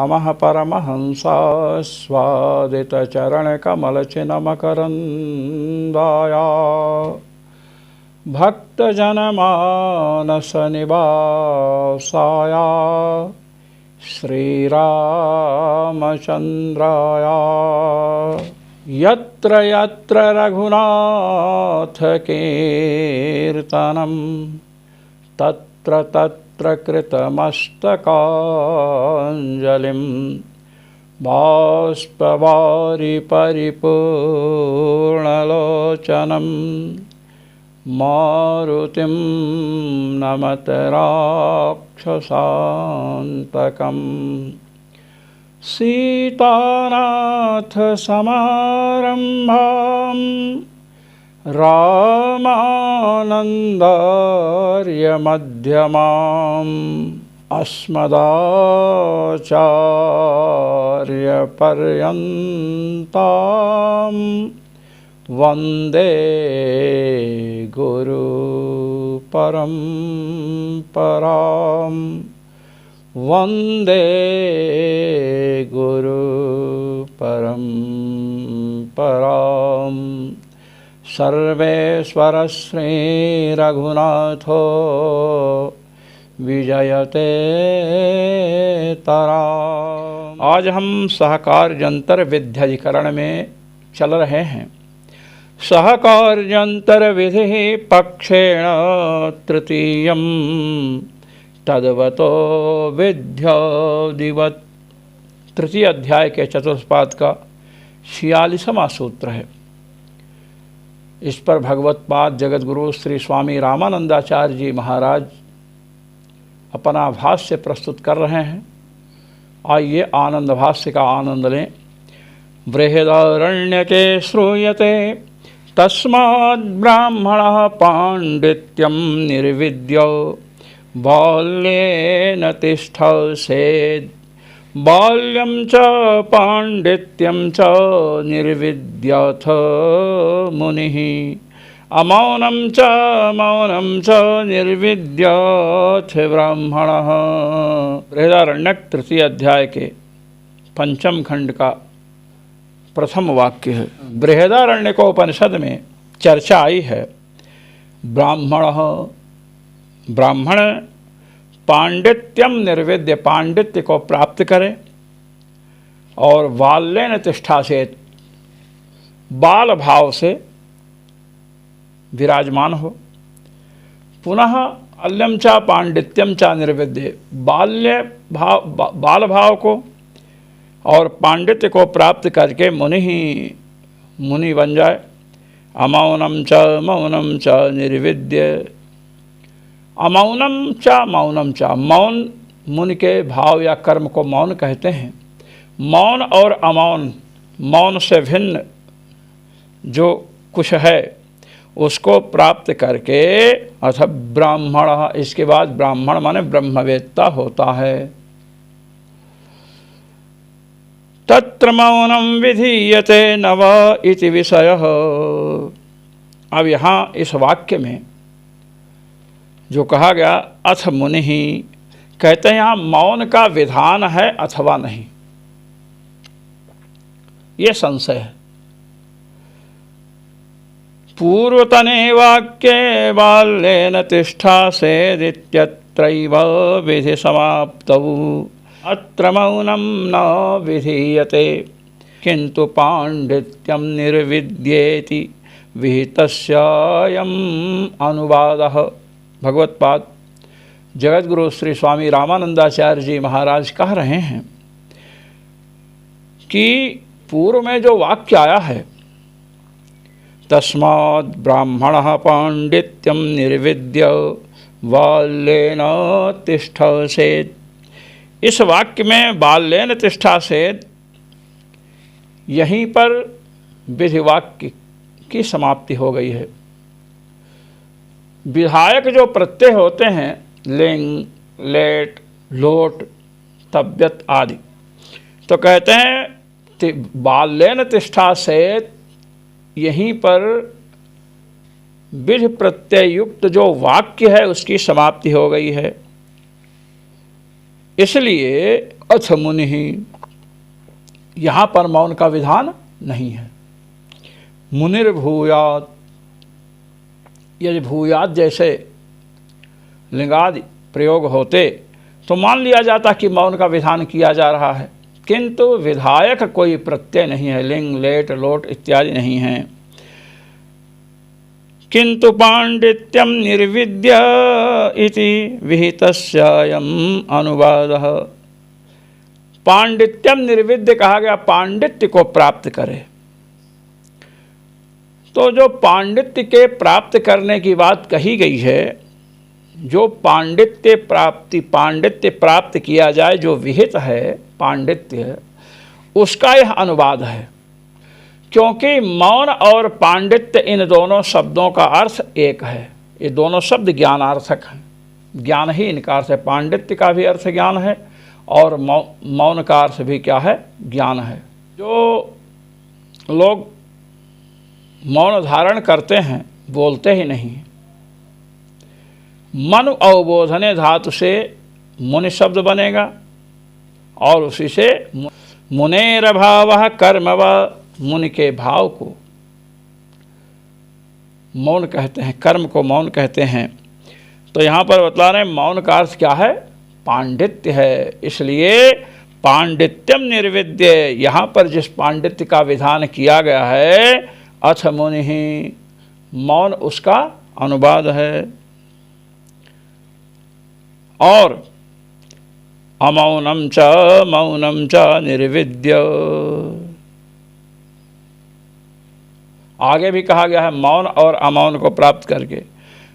नमः परमहंसास्वादितचरणकमलचिन्मकरन्दाय भक्तजनमानसनिवासाय श्रीरामचन्द्राय यत्र यत्र रघुनाथकीर्तनं तत्र तत्र कृतमस्तकाञ्जलिं बाष्पवारि परिपूर्णलोचनं मारुतिं नमत राक्षसान्तकम् सीतानाथसमारम्भां रामानन्दार्यमध्यमाम् अस्मदाचार्यपर्यन्तां वन्दे गुरुपरम्परां वन्दे गुरुपरम्परां सर्वेश्वर श्रीरघुनाथो विजयते तरा। आज हम सहकार्यंतर विध्यधिकरण में चल रहे हैं। सहकार्यंतर विधि पक्षेण तृतीयं तद्वतो विद्यादिवत्। तृतीय अध्याय के चतुष्पाद का 46वां सूत्र है। इस पर भगवत्पाद जगतगुरु श्री स्वामी रामानंदाचार्य जी महाराज अपना भाष्य प्रस्तुत कर रहे हैं। आइए आनंद भाष्य का आनंद लें। बृहदारण्यके श्रूयते तस्माद् ब्राह्मणः पाण्डित्यं निर्विद्य बाल्येन तिष्ठसेत्। बाल्यं च पाण्डित्यं च निर्विद्याथ मुनिः अमौनं च मौनं च निर्विद्याथ ब्राह्मणः। बृहदारण्यक तृतीय अध्याय के पंचम खंड का प्रथम वाक्य है। बृहदारण्यकोपनिषद में चर्चा आई है ब्राह्मणः, ब्राह्मण पांडित्यम निर्विद्य, पांडित्य को प्राप्त करे और बाल्येन तिष्ठासेत्, बाल भाव से विराजमान हो। पुनः अल्यम चा पांडित्यम चा निर्विद्य, बाल्य भाव, बाल भाव को और पांडित्य को प्राप्त करके मुनि बन जाए। अमौनम च मौनम च निर्विद्य। अमौनम चा मौनम चा, मौन मुनि के भाव या कर्म को मौन कहते हैं। मौन और अमौन, मौन से भिन्न जो कुछ है उसको प्राप्त करके अथ ब्राह्मण, इसके बाद ब्राह्मण माने ब्रह्मवेत्ता होता है। तत्र मौनम विधीयते नव इति विषयः। अब यहाँ इस वाक्य में जो कहा गया अथ मुनि, कहते हैं यहाँ मौन का विधान है अथवा नहीं, ये संशय है। पूर्वतने वाक्ये बाल्येन तिष्ठासेदित्यत्रैव विधि समाप्तौ अत्र मौनं न विधीयते किन्तु पाण्डित्यं निर्विद्येति विहितस्यायम् अनुवादः। भगवत्पाद जगतगुरु श्री स्वामी रामानंदाचार्य जी महाराज कह रहे हैं कि पूर्व में जो वाक्य आया है तस्माद् ब्राह्मणः पाण्डित्यं निर्विद्य बाल्येन तिष्ठसेत्, इस वाक्य में बाल्येन तिष्ठसेत्, यहीं पर विधि वाक्य की समाप्ति हो गई है। विधायक जो प्रत्यय होते हैं लिंग, लेट, लोट, तब्यत आदि, तो कहते हैं बाल्येन तिष्ठासेत्, यहीं पर विधि प्रत्यय युक्त जो वाक्य है उसकी समाप्ति हो गई है। इसलिए अथ मुनि, यहाँ पर मौन का विधान नहीं है। मुनिर्भूयात्, यदि भूयात जैसे लिंगादि प्रयोग होते तो मान लिया जाता कि मौन का विधान किया जा रहा है, किंतु विधायक कोई प्रत्यय नहीं है, लिंग लेट लोट इत्यादि नहीं है। किंतु पांडित्यम निर्विद्य इति विहितस्यायम् अनुवादः। पांडित्यम निर्विद्य कहा गया, पांडित्य को प्राप्त करे। तो जो पांडित्य के प्राप्त करने की बात कही गई है, जो पांडित्य प्राप्त किया जाए, जो विहित है पांडित्य, उसका यह अनुवाद है। क्योंकि मौन और पांडित्य इन दोनों शब्दों का अर्थ एक है। ये दोनों शब्द ज्ञानार्थक हैं, ज्ञान ही इनका अर्थ है। पांडित्य का भी अर्थ ज्ञान है और मौन का अर्थ भी क्या है, ज्ञान है। जो लोग मौन धारण करते हैं, बोलते ही नहीं, मनु अवबोधने धातु से मुनि शब्द बनेगा और उसी से मुनेर भावः कर्म व, मुनि के भाव को मौन कहते हैं, कर्म को मौन कहते हैं। तो यहाँ पर बतला रहे हैं मौन का अर्थ क्या है, पांडित्य है। इसलिए पांडित्यम निर्विद्य, यहाँ पर जिस पांडित्य का विधान किया गया है, अथ मुनि, मौन उसका अनुवाद है। और अमौनम च निर्विद्य, आगे भी कहा गया है मौन और अमौन को प्राप्त करके।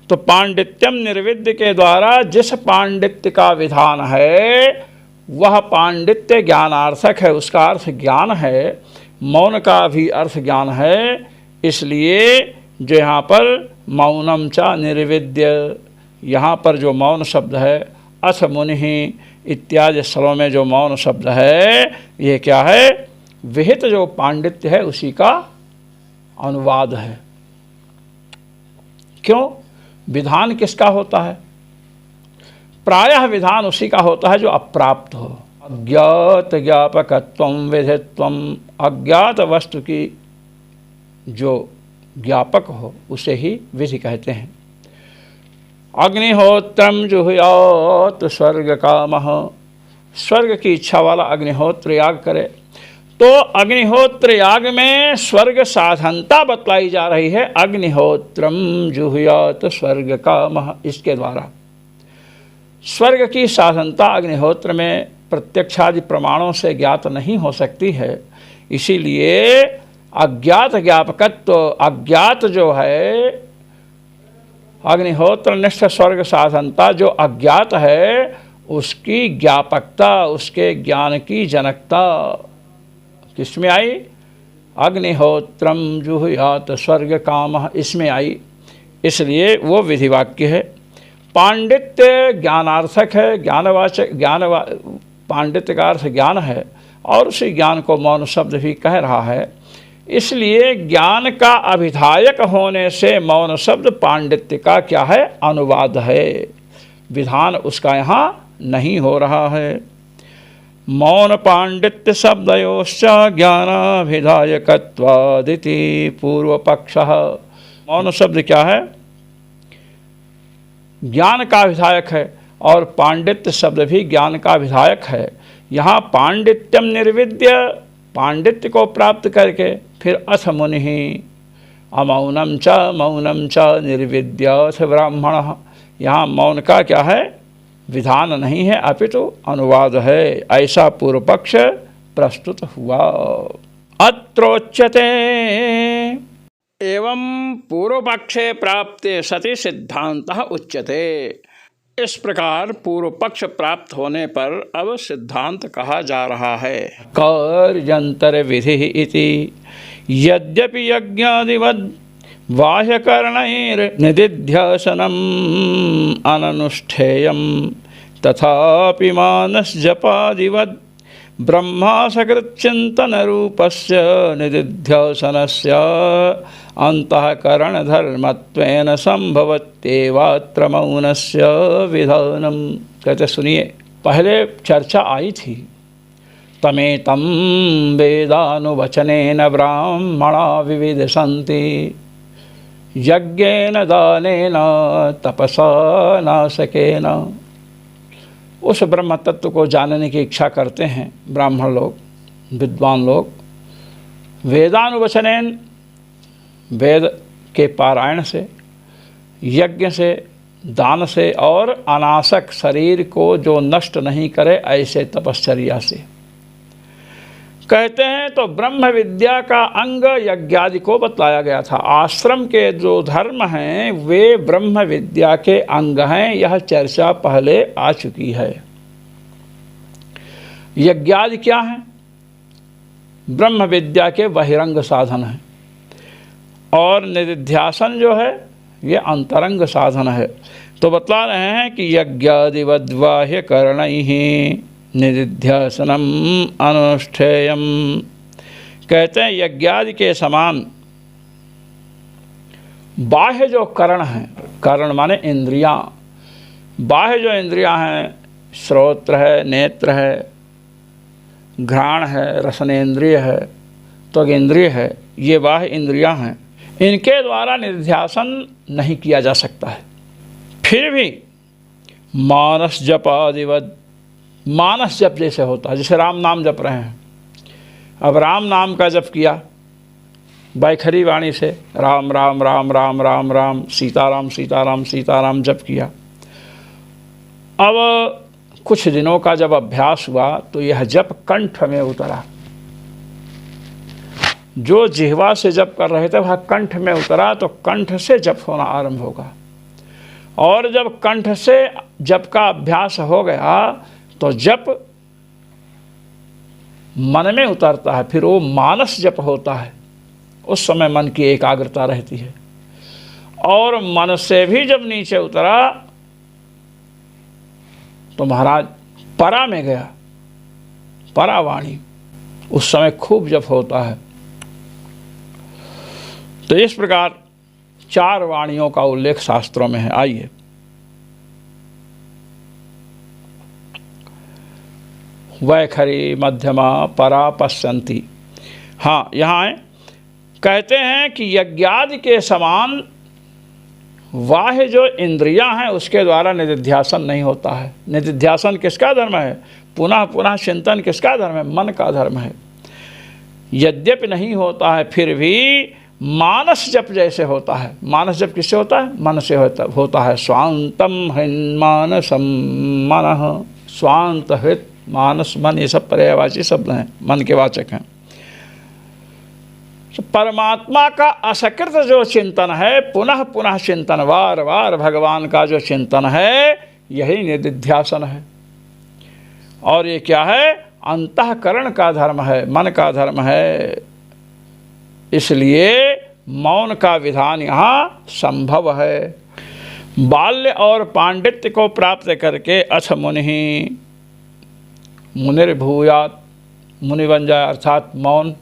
तो पांडित्यम निर्विद्य के द्वारा जिस पांडित्य का विधान है वह पांडित्य ज्ञानार्थक है, उसका अर्थ ज्ञान है। मौन का भी अर्थ ज्ञान है। इसलिए जो यहाँ पर मौनम च निर्विद्य, यहाँ पर जो मौन शब्द है, अथ मुनि इत्यादि स्थलों में जो मौन शब्द है, ये क्या है, विहित जो पांडित्य है उसी का अनुवाद है। क्यों? विधान किसका होता है? प्रायः विधान उसी का होता है जो अप्राप्त हो। अज्ञात ज्ञापकत्वम विधित्वम, अज्ञात वस्तु की जो ज्ञापक हो उसे ही विधि कहते हैं। अग्निहोत्रम जुहुयात स्वर्ग कामः, स्वर्ग की इच्छा वाला अग्निहोत्र याग करे। तो अग्निहोत्र याग में स्वर्ग साधनता बतलाई जा रही है। अग्निहोत्रम जुहुयात स्वर्ग कामः, इसके द्वारा स्वर्ग की साधनता अग्निहोत्र में प्रत्यक्षादि प्रमाणों से ज्ञात नहीं हो सकती है। इसीलिए अज्ञात ज्ञापकत्व, अज्ञात जो है अग्निहोत्र निष्ठ स्वर्ग साधनता जो अज्ञात है उसकी ज्ञापकता, उसके ज्ञान की जनकता किसमें आई? अग्निहोत्रम जुहुयात स्वर्ग कामः, इसमें आई। इसलिए वो विधि वाक्य है। पांडित्य ज्ञानार्थक है, ज्ञानवाचक, पांडित्य का अर्थ ज्ञान है और उसी ज्ञान को मौन शब्द भी कह रहा है। इसलिए ज्ञान का अभिधायक होने से मौन शब्द पांडित्य का क्या है? अनुवाद है। विधान उसका यहाँ नहीं हो रहा है। मौन पांडित्य शब्दयोश्च ज्ञानाभिधायकत्वादिति पूर्व पक्षः। मौन शब्द क्या है? ज्ञान का विधायक है और पांडित्य शब्द भी ज्ञान का विधायक है। यहाँ पांडित्यम निर्विद्य, पांडित्य को प्राप्त करके फिर अथ मुनि अमौनम च निर्विद्य ब्राह्मण, यहाँ मौन का क्या है? विधान नहीं है अपितु अनुवाद है। ऐसा पूर्व पक्ष प्रस्तुत हुआ। अत्रोच्यते एवं पूर्व पक्षे प्राप्ते सति सिद्धांतः उच्यते। इस प्रकार पूर्व पक्ष प्राप्त होने पर अब सिद्धांत कहा जा रहा है। कार्यांतर विधि इति यद्यपि यज्ञादिवद् बाह्यकरणैर्निदिध्यासनम् अननुष्ठेयं तथापि मानसजपादिवद् ब्रह्मासकृतचिन्तनरूपस्य निदिध्यासनस्य अंतःकरणधर्मत्वेन संभवत्येवात्र मौनस्य विधानम्। कहते सुनिए, पहले चर्चा आई थी तमेतं वेदानुवचनेन ब्राह्मणा विविदसन्ति यज्ञेन दानेन तपसा नाशकेन। उस ब्रह्म तत्व को जानने की इच्छा करते हैं ब्राह्मण लोग, विद्वान लोग। वेदानुवचनेन, वेद के पारायण से, यज्ञ से, दान से, और अनासक, शरीर को जो नष्ट नहीं करे ऐसे तपश्चर्या से। कहते हैं तो ब्रह्म विद्या का अंग यज्ञादि को बतलाया गया था। आश्रम के जो धर्म हैं वे ब्रह्म विद्या के अंग हैं, यह चर्चा पहले आ चुकी है। यज्ञादि क्या है? ब्रह्म विद्या के बहिरंग साधन हैं, और निधिध्यासन जो है ये अंतरंग साधन है। तो बतला रहे हैं कि यज्ञादिवद् बाह्य करणैः निधिध्यासनम अनुष्ठेयम। कहते हैं यज्ञादि के समान बाह्य जो करण हैं, करण माने इंद्रियां, बाह्य जो इंद्रियां हैं, श्रोत्र है, नेत्र है, घ्राण है, रसनेन्द्रिय है, त्वगेंद्रिय है, ये बाह्य इंद्रियां हैं। इनके द्वारा निधिध्यासन नहीं किया जा सकता है। फिर भी मानस जपादिवद, मानस जप जैसे होता है, जैसे राम नाम जप रहे हैं। अब राम नाम का जप किया बैखरी वाणी से, राम राम राम राम राम राम, सीताराम सीताराम सीताराम जप किया। अब कुछ दिनों का जब अभ्यास हुआ तो यह जप कंठ में उतरा। जो जिह्वा से जप कर रहे थे वह कंठ में उतरा, तो कंठ से जप होना आरंभ होगा। और जब कंठ से जप का अभ्यास हो गया तो जप मन में उतरता है, फिर वो मानस जप होता है। उस समय मन की एकाग्रता रहती है। और मन से भी जब नीचे उतरा तो महाराज परा में गया, परावाणी, उस समय खूब जप होता है। तो इस प्रकार 4 वाणियों का उल्लेख शास्त्रों में है। आइए, वैखरी मध्यमा परा पश्यन्ति। हाँ, यहाँ है, कहते हैं कि यज्ञादि के समान बाह्य जो इंद्रियां हैं उसके द्वारा निधिध्यासन नहीं होता है। निधिध्यासन किसका धर्म है? पुनः पुनः चिंतन किसका धर्म है? मन का धर्म है। यद्यपि नहीं होता है फिर भी मानस जप जैसे होता है। मानस जप किससे होता है? मन से होता है। स्वांतम हृन्मानसम मनः, स्वांत हृत मानस मन, ये सब पर्यायवाची शब्द हैं, मन के वाचक हैं। परमात्मा का असकृत जो चिंतन है, पुनः पुनः चिंतन, बार बार भगवान का जो चिंतन है, यही निधिध्यासन है। और ये क्या है? अंतःकरण का धर्म है, मन का धर्म है। इसलिए मौन का विधान यहाँ संभव है। बाल्य और पांडित्य को प्राप्त करके अथ मुनि, मुनिर्भूयात्, मुनि बन जाए, अर्थात मौन,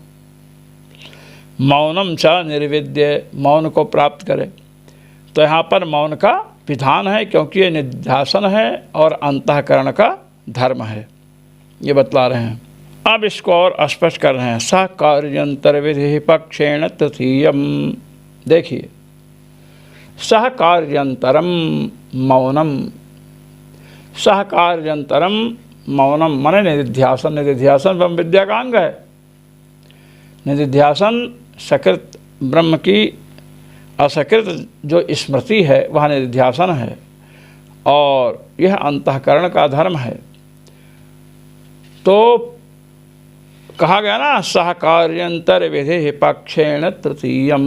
मौनम च निर्विद्य, मौन को प्राप्त करे। तो यहाँ पर मौन का विधान है, क्योंकि ये निध्यासन है और अंतःकरण का धर्म है, ये बतला रहे हैं। अब इसको और स्पष्ट कर रहे हैं। सहकार्यंतर विधि पक्षेण तृतीयम। देखिए, सहकार्यंतरम मौनम, सहकार्यंतरम मौनम माने निधिध्यासन। निधिध्यासन ब्रह्म विद्या का अंग है। निधिध्यासन सकृत ब्रह्म की असकृत जो स्मृति है वह निधिध्यासन है, और यह अंतःकरण का धर्म है। तो कहा गया ना, सहकार्यंतर विधि पक्षेण तृतीयम।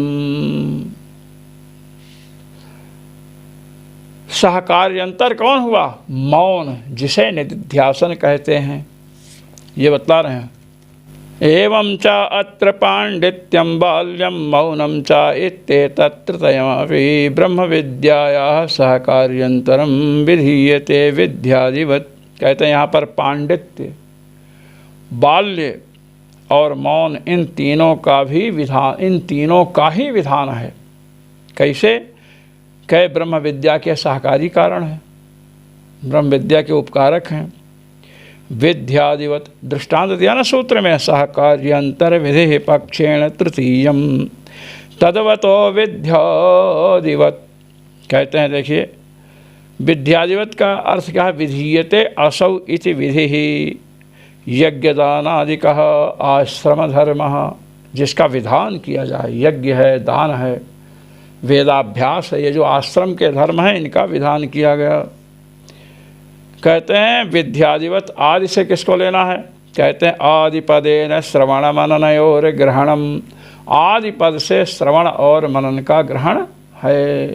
सहकार्यंतर कौन हुआ? मौन, जिसे निधिध्यासन कहते हैं, ये बतला रहे हैं। एवं च अत्र पांडित्यम बाल्यम मौनम च इत्येतत्त्रयमपि ब्रह्म विद्यायाः सहकार्यंतरम विधीयते विद्यादिवत्। कहते हैं यहाँ पर पांडित्य, बाल्य और मौन, इन तीनों का भी विधान, इन तीनों का ही विधान है। कैसे? कई ब्रह्म विद्या के सहकारी कारण हैं, ब्रह्म विद्या के उपकारक हैं। विद्यादिवत दृष्टांत दिया ना सूत्र में, सहकार्यंतर विधि पक्षेण तृतीयम तद्वतो विद्यादिवत। कहते हैं देखिए, विद्यादिवत का अर्थ क्या है? विधीयते असौ इति विधि यज्ञदानादिकः आश्रम धर्म, जिसका विधान किया जाए। यज्ञ है, दान है, वेदाभ्यास है, ये जो आश्रम के धर्म हैं इनका विधान किया गया। कहते हैं विद्यादिवत, आदि से किसको लेना है? कहते हैं आदिपदेन श्रवण मननयोर ग्रहणम, आदि पद से श्रवण और मनन का ग्रहण है।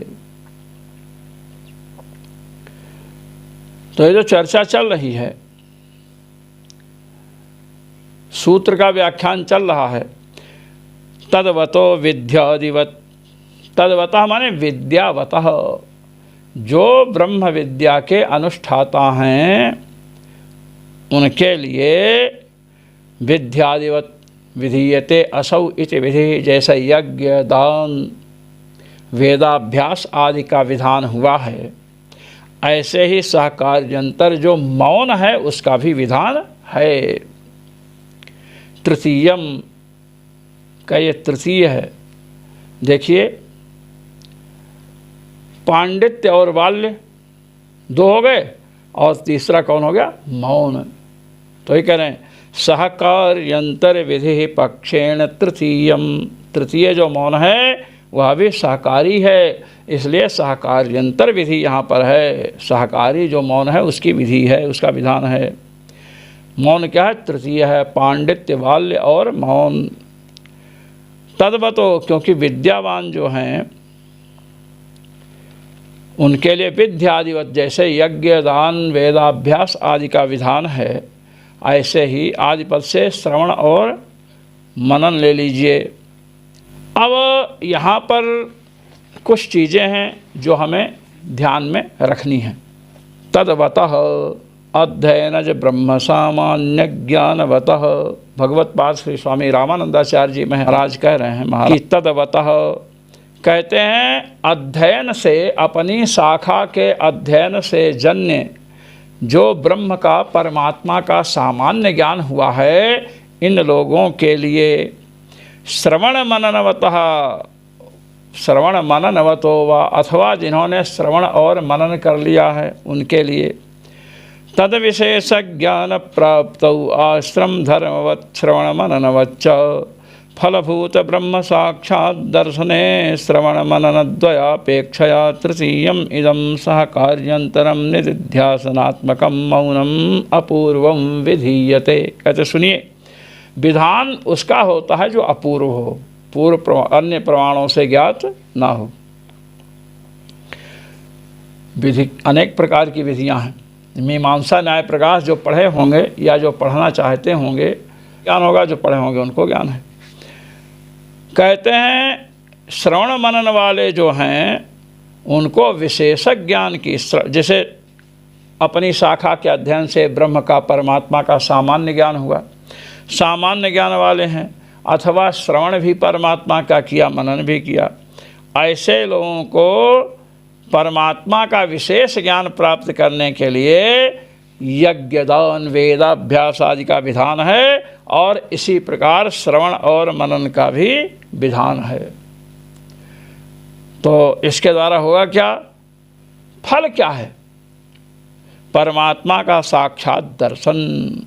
तो ये जो चर्चा चल रही है, सूत्र का व्याख्यान चल रहा है, तद्वतो विद्यादिवत, तद्वतः माने विद्यावतः, जो ब्रह्म विद्या के अनुष्ठाता हैं उनके लिए विद्यादिवत विधीयते असौ इति विधि, जैसे यज्ञ दान वेदाभ्यास आदि का विधान हुआ है, ऐसे ही सहकार्यंतर जो मौन है उसका भी विधान है। तृतीयम का ये तृतीय है। देखिए, पांडित्य और बाल्य दो हो गए, और तीसरा कौन हो गया? मौन। तो ये कह रहे हैं सहकार्यंतर विधि पक्षेण तृतीयम, तृतीय जो मौन है वह भी सहकारी है, इसलिए सहकार्यंतर विधि यहाँ पर है। सहकारी जो मौन है उसकी विधि है, उसका विधान है। मौन क्या है? तृतीय है, पांडित्य बाल्य और मौन। तद्वतो, क्योंकि विद्यावान जो हैं उनके लिए विद्यादिवत, जैसे यज्ञ दान वेदाभ्यास आदि का विधान है, ऐसे ही आदिपद से श्रवण और मनन ले लीजिए। अब यहाँ पर कुछ चीज़ें हैं जो हमें ध्यान में रखनी हैं। तद्वतः अध्ययनज ब्रह्म सामान्य ज्ञानवतः, भगवत पाद श्री स्वामी रामानंदाचार्य जी महाराज कह रहे हैं महाराज कि तद्वतः कहते हैं अध्ययन से, अपनी शाखा के अध्ययन से जन्य जो ब्रह्म का परमात्मा का सामान्य ज्ञान हुआ है, इन लोगों के लिए श्रवण मननवतः, श्रवण मननवतो वा, अथवा जिन्होंने श्रवण और मनन कर लिया है उनके लिए तद विशेष ज्ञान प्राप्त आश्रम धर्मवत् श्रवण मननवच्च फलभूत ब्रह्म साक्षात् दर्शने श्रवण मननद्वयापेक्षया तृतीयम इदं सहकार्यंतरम निधिध्यासनात्मकं मौनम अपूर्वम विधीयते। कहते सुनिए, विधान उसका होता है जो अपूर्व हो, पूर्व अन्य प्रमाणों से ज्ञात ना हो। विधि अनेक प्रकार की विधियां हैं। मीमांसा न्याय प्रकाश जो पढ़े होंगे या जो पढ़ना चाहते होंगे ज्ञान होगा, जो पढ़े होंगे उनको ज्ञान है। कहते हैं श्रवण मनन वाले जो हैं उनको विशेषक ज्ञान की, जैसे अपनी शाखा के अध्ययन से ब्रह्म का परमात्मा का सामान्य ज्ञान हुआ, सामान्य ज्ञान वाले हैं, अथवा श्रवण भी परमात्मा का किया, मनन भी किया, ऐसे लोगों को परमात्मा का विशेष ज्ञान प्राप्त करने के लिए यज्ञ दान वेदाभ्यास आदि का विधान है, और इसी प्रकार श्रवण और मनन का भी विधान है। तो इसके द्वारा होगा क्या? फल क्या है? परमात्मा का साक्षात दर्शन,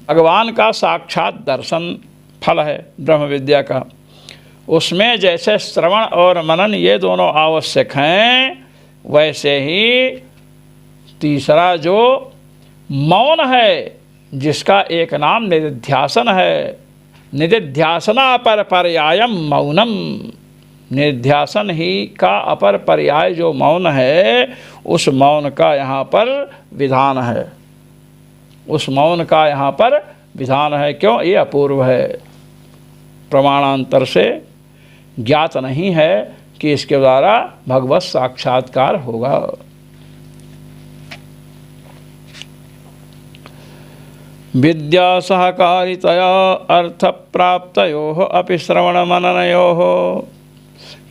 भगवान का साक्षात दर्शन फल है ब्रह्म विद्या का। उसमें जैसे श्रवण और मनन ये दोनों आवश्यक हैं, वैसे ही तीसरा जो मौन है, जिसका एक नाम निधिध्यासन है, निधिध्यासना पर पर्यायम मौनम, निध्यासन ही का अपर पर्याय जो मौन है, उस मौन का यहाँ पर विधान है, उस मौन का यहाँ पर विधान है। क्यों? ये अपूर्व है, प्रमाणांतर से ज्ञात नहीं है कि इसके द्वारा भगवत साक्षात्कार होगा। विद्या सहकारितया अर्थ प्राप्तयोः अपि श्रवण मननयोः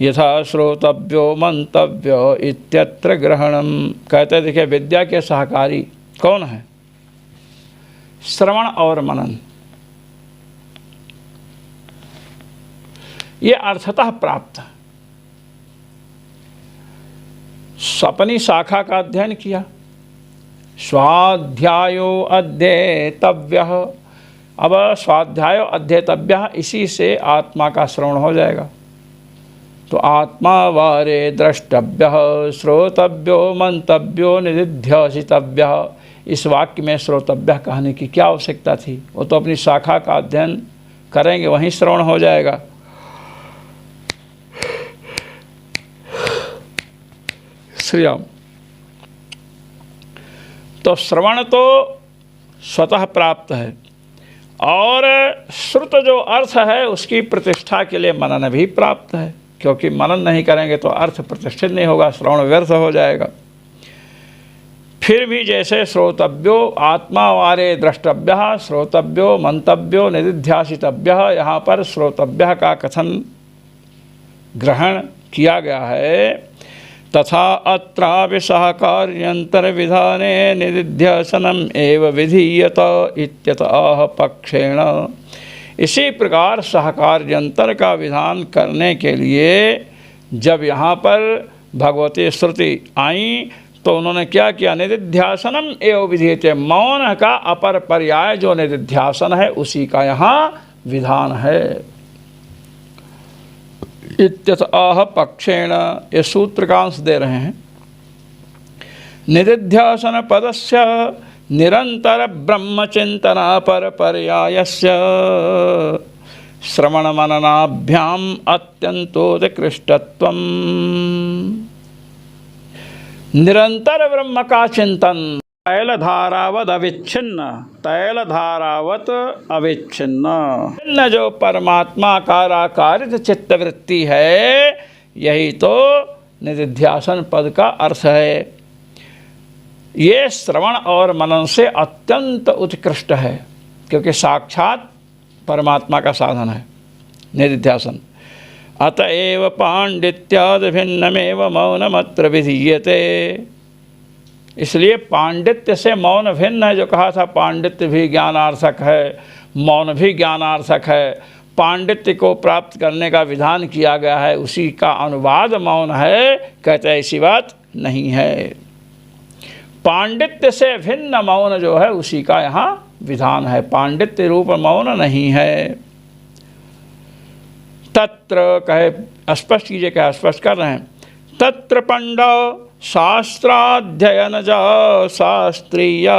यथा श्रोतव्यो मंतव्यो इत्यत्र ग्रहणम। कहते देखिए, विद्या के सहकारी कौन है? श्रवण और मनन ये अर्थतः प्राप्त है। अपनी शाखा का अध्ययन किया, स्वाध्यायो अध्येतव्यः, अब स्वाध्यायो अध्येतव्यः इसी से आत्मा का श्रवण हो जाएगा। तो आत्मा वारे द्रष्टव्यः श्रोतव्यो मंतव्यो निदिध्यासितव्यः, इस वाक्य में श्रोतव्यः कहने की क्या आवश्यकता थी? वो तो अपनी शाखा का अध्ययन करेंगे, वहीं श्रवण हो जाएगा। श्री राम। तो श्रवण तो स्वतः प्राप्त है और श्रुत जो अर्थ है उसकी प्रतिष्ठा के लिए मनन भी प्राप्त है, क्योंकि मनन नहीं करेंगे तो अर्थ प्रतिष्ठित नहीं होगा, श्रवण व्यर्थ हो जाएगा। फिर भी जैसे श्रोतव्यो आत्मा वारे द्रष्टव्यः श्रोतव्यो मंतव्यो निदिध्यासितव्यः, यहाँ पर श्रोतव्यः का कथन ग्रहण किया गया है। तथा अत्रापि सहकार्यंतर विधाने निदिध्यासनम एव विधीयत इत्यतः पक्षेण, इसी प्रकार सहकार्यंतर का विधान करने के लिए जब यहाँ पर भगवती श्रुति आई तो उन्होंने क्या किया? निदिध्यासनम एव विधीयते, मौन का अपर पर्याय जो निदिध्यासन है उसी का यहाँ विधान है। इत्यतः पक्षेण, ये सूत्र का अंश दे रहे हैं। निदिध्यासन पदस्य निरंतर ब्रह्मचिंतना पर पर्यायस्य श्रवण मननाभ्याम अत्यंतोत्कृष्टत्वम्। निरंतर ब्रह्म का चिंतन, तैलधारावत अविच्छिन्न, तैलधारावत अविच्छिन्न जो परमात्मा काराकारित चित्तवृत्ति है, यही तो निदिध्यासन पद का अर्थ है। ये श्रवण और मनन से अत्यंत उत्कृष्ट है, क्योंकि साक्षात परमात्मा का साधन है निदिध्यासन। अतएव पांडित्याद भिन्नमेव मौनमत्र विधीयते, इसलिए पांडित्य से मौन भिन्न है। जो कहा था पांडित्य भी ज्ञानार्थक है, मौन भी ज्ञानार्थक है, पांडित्य को प्राप्त करने का विधान किया गया है, उसी का अनुवाद मौन है। कहते हैं ऐसी बात नहीं है, पांडित्य से भिन्न मौन जो है उसी का यहाँ विधान है, पांडित्य रूप मौन नहीं है। तत्र कहे स्पष्ट कीजिए, क्या स्पष्ट कर रहे हैं? तत्र पंडा शास्त्राध्ययन जा शास्त्रीय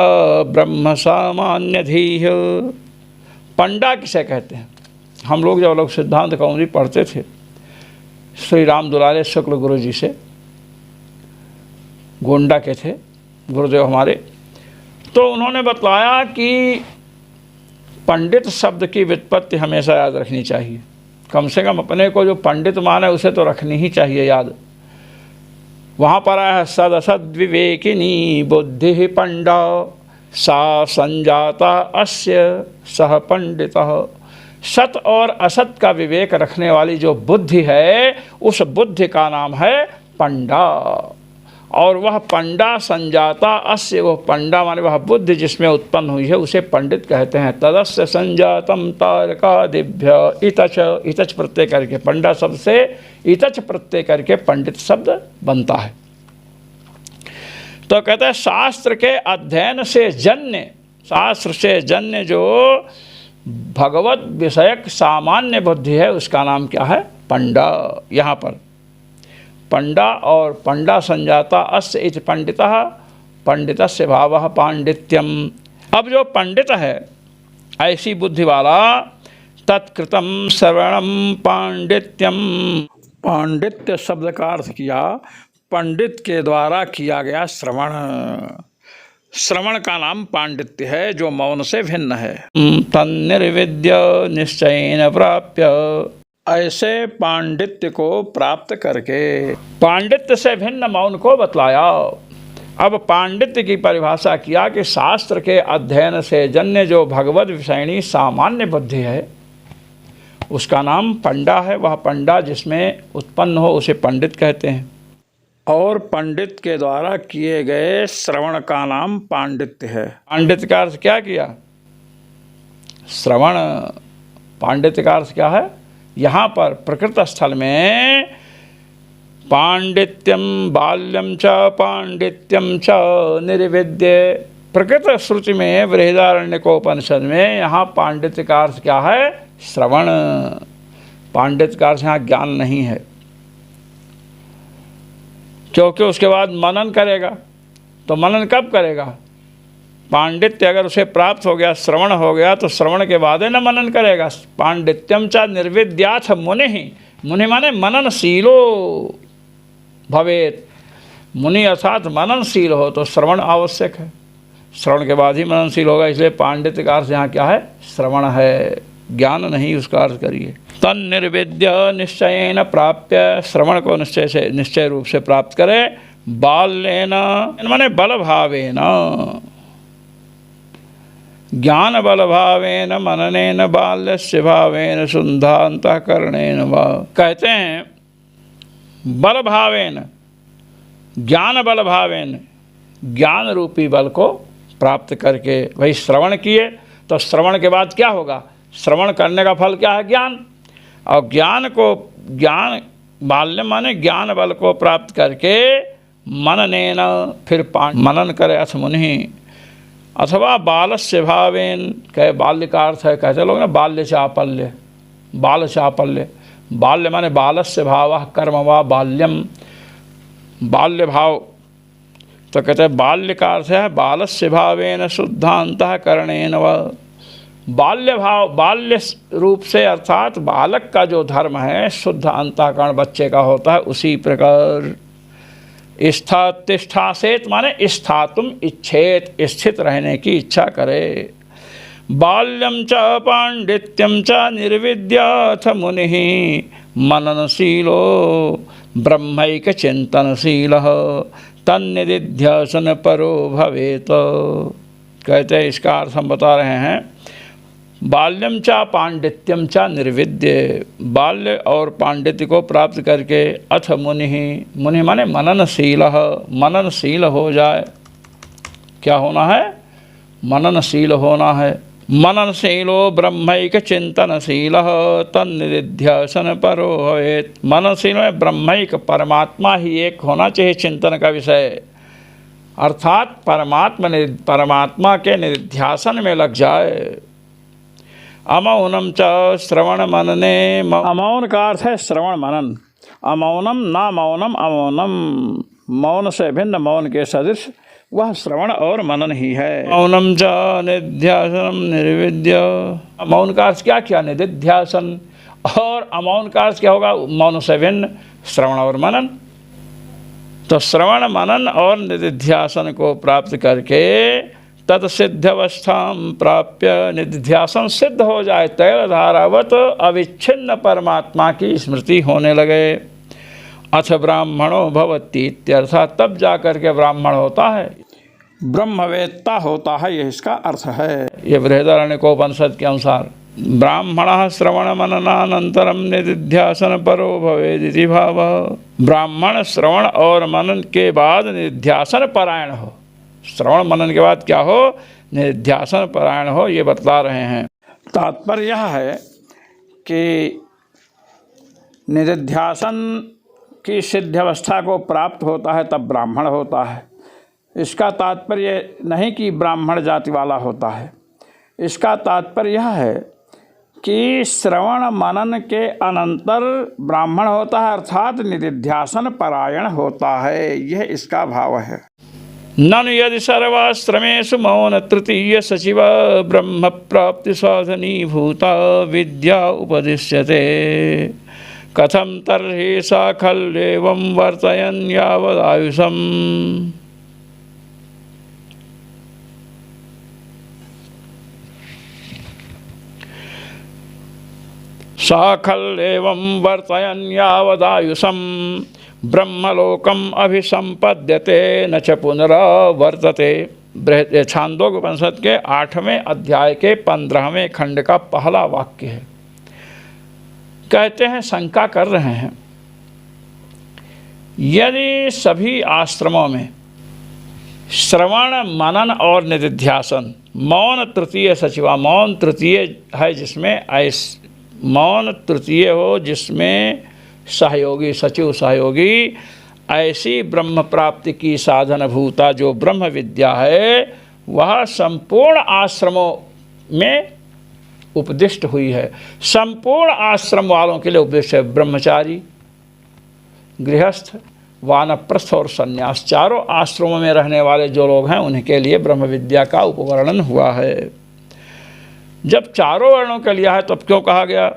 ब्रह्म सामान्य धीह। पंडा किसे कहते हैं? हम लोग जब लोग सिद्धांत कौमुदी पढ़ते थे श्री राम दुलारे शुक्ल गुरु जी से, गोंडा के थे गुरुदेव हमारे, तो उन्होंने बताया कि पंडित शब्द की व्युत्पत्ति हमेशा याद रखनी चाहिए। कम से कम अपने को जो पंडित माने उसे तो रखनी ही चाहिए याद। वहाँ पर आया सद असद विवेकिनी बुद्धि पंडा सा संजाता अस्य सह पंडितः। सत और असत का विवेक रखने वाली जो बुद्धि है उस बुद्धि का नाम है पंडा, और वह पंडा संजाता अस्य, वह पंडा माने वह बुद्धि जिसमें उत्पन्न हुई है उसे पंडित कहते हैं। तदस्य संजातम तारकादिभ्य इतच, इतच प्रत्यय करके पंडा शब्द से इतच प्रत्यय करके पंडित शब्द बनता है। तो कहते हैं शास्त्र के अध्ययन से जन्य, शास्त्र से जन्य जो भगवत विषयक सामान्य बुद्धि है उसका नाम क्या है? पंडा। यहाँ पर पंडा और पंडा संजाता अस्य इति पंडितः, पंडितस्य भावः पांडित्यम। अब जो पंडित है ऐसी बुद्धि वाला, तत्कृतम श्रवणम पांडित्यम, पांडित्य शब्द का अर्थ किया पंडित के द्वारा किया गया श्रवण। श्रवण का नाम पांडित्य है जो मौन से भिन्न है। तन्निर्विद्य निश्चयेन प्राप्य, ऐसे पांडित्य को प्राप्त करके पांडित्य से भिन्न मौन को बतलाया। अब पांडित्य की परिभाषा किया कि शास्त्र के अध्ययन से जन्य जो भगवत विषयणी सामान्य बुद्धि है उसका नाम पंडा है। वह पंडा जिसमें उत्पन्न हो उसे पंडित कहते हैं, और पंडित के द्वारा किए गए श्रवण का नाम पांडित्य है। पांडित्य का अर्थ क्या किया? श्रवण। पांडित्य का अर्थ क्या है? यहाँ पर प्रकृत स्थल में पांडित्यम बाल्यम च पांडित्यम च निर्विद्य। प्रकृत श्रुति में बृहदारण्यकोपनिषद में यहाँ पांडित्य का अर्थ क्या है? श्रवण। पांडित्य का अर्थ यहाँ ज्ञान नहीं है, क्योंकि उसके बाद मनन करेगा। तो मनन कब करेगा? पांडित्य अगर उसे प्राप्त हो गया, श्रवण हो गया, तो श्रवण के बाद है न मनन करेगा। पांडित्यम च निर्विद्याथ मुनि ही, मुनि माने मननशीलो भवेत। मुनि अर्थात मननशील हो, तो श्रवण आवश्यक है। श्रवण के बाद ही मननशील होगा, इसलिए पांडित्य का अर्थ यहाँ क्या है? श्रवण है, ज्ञान नहीं उसका अर्थ करिए। तन निर्विद्य निश्चयेन प्राप्य, श्रवण को निश्चय रूप से प्राप्त करे। बाल्येन माने बल भावेन, ज्ञान बल भावेन मननेन बाल्यस्य भावेन शुद्धान्तःकरणेन वा। कहते हैं बल भावेन, ज्ञान बल भावेन, ज्ञान रूपी बल को प्राप्त करके वही श्रवण किए। तो श्रवण के बाद क्या होगा? श्रवण करने का फल क्या है? ज्ञान। और ज्ञान बाल्य माने ज्ञान बल को प्राप्त करके मननेन, फिर मनन करे अथ मुनि, अथवा बालस्य भावेन। कहे बाल्य का अर्थ है, कहते लोग ना बाल्य चापल्य, बाल चापल्य। बाल्य माने बालस्य भाव कर्म वा बाल्यम, बाल्य भाव। तो कहते हैं बाल्य का अर्थ है बालस्य भावेन शुद्धान्तःकरणेन वा। बाल्य भाव, बाल्य रूप से अर्थात बालक का जो धर्म है शुद्ध अंतःकरण बच्चे का होता है, उसी प्रकार तिष्ठासेत माने स्थातुम इच्छेत, स्थित रहने की इच्छा करे। बाल्यम च पांडित्यम च निर्विद्याथ मुनिः मननशीलो ब्रह्मैक चिंतनशीलः तन्निदिध्यासन परो भवेत। कहते हैं इसका अर्थ हम बता रहे हैं, बाल्यम चा पांडित्यम चा निर्विद्य, बाल्य और पांडित्य को प्राप्त करके अथ मुनि, मुनि माने मननशील, मननशील हो जाए। क्या होना है? मननशील होना है। मननशीलो ब्रह्मैक चिंतनशील तन्निदिध्यासन परो भवेत। मननशील में ब्रह्मैक, परमात्मा ही एक होना चाहिए चिंतन का विषय, अर्थात परमात्मा के निध्यासन में लग जाए। अमौनम च श्रवण मनने, अमौन का अर्थ है श्रवण मनन। अमौनम ना मौनम, अमौनम मौन से भिन्न, मौन के सदृश वह श्रवण और मनन ही है। मौनम च निध्यासनम निर्विद्य। मौन का अर्थ क्या किया? निधिध्यासन। और अमौन का अर्थ क्या होगा? मौन से भिन्न श्रवण और मनन। तो श्रवण मनन और निधिध्यासन को प्राप्त करके तत्सिद्ध्यवस्था प्राप्य, निधिध्यासन सिद्ध हो जाए, तैलधारावत अविच्छिन्न परमात्मा की स्मृति होने लगे। अथ ब्राह्मणो भवति इत्यर्थात, तब जा कर के ब्राह्मण होता है, ब्रह्मवेत्ता होता है, यह इसका अर्थ है। ये बृहदारण्यकोपनिषद के अनुसार ब्राह्मणः श्रवण मननानंतरम निधिध्यासन परो भवेदिति भावः। ब्राह्मण श्रवण और मनन के बाद निधिध्यासन परायण हो। श्रवण मनन के बाद क्या हो? निधिध्यासन परायण हो, ये बतला रहे हैं। तात्पर्य यह है कि निधिध्यासन की सिद्ध अवस्था को प्राप्त होता है तब ब्राह्मण होता है। इसका तात्पर्य नहीं कि ब्राह्मण जाति वाला होता है, इसका तात्पर्य यह है कि श्रवण मनन के अनंतर ब्राह्मण होता है, अर्थात निधिध्यासन परायण होता है, यह इसका भाव है। ननु यदि सर्वाश्रमेषु मौन तृतीय सचिव ब्रह्म प्राप्ति साधनी भूता विद्या उपदिश्यते कथम तर्हि सा खल्वेवं वर्तयन् यावदायुषम्। सा खल्वेवं वर्तयन् यावदायुषम् ब्रह्मलोकम अभिसंपद्यते न च पुनरावर्तते। छांदोग्य उपनिषद के 8वें अध्याय के 15वें खंड का पहला वाक्य है। कहते हैं, शंका कर रहे हैं, यदि सभी आश्रमों में श्रवण, मनन और निधिध्यासन। मौन तृतीय सचिवा, मौन तृतीय है जिसमें मौन तृतीय हो जिसमें सहयोगी, सचिव सहयोगी, ऐसी ब्रह्म प्राप्ति की साधन भूता जो ब्रह्म विद्या है वह संपूर्ण आश्रमों में उपदिष्ट हुई है। संपूर्ण आश्रम वालों के लिए उपदिष्ट है। ब्रह्मचारी, गृहस्थ, वानप्रस्थ और सन्यास, चारों आश्रमों में रहने वाले जो लोग हैं उनके लिए ब्रह्म विद्या का उपवर्णन हुआ है। जब चारों वर्णों के लिया है तब क्यों कहा गया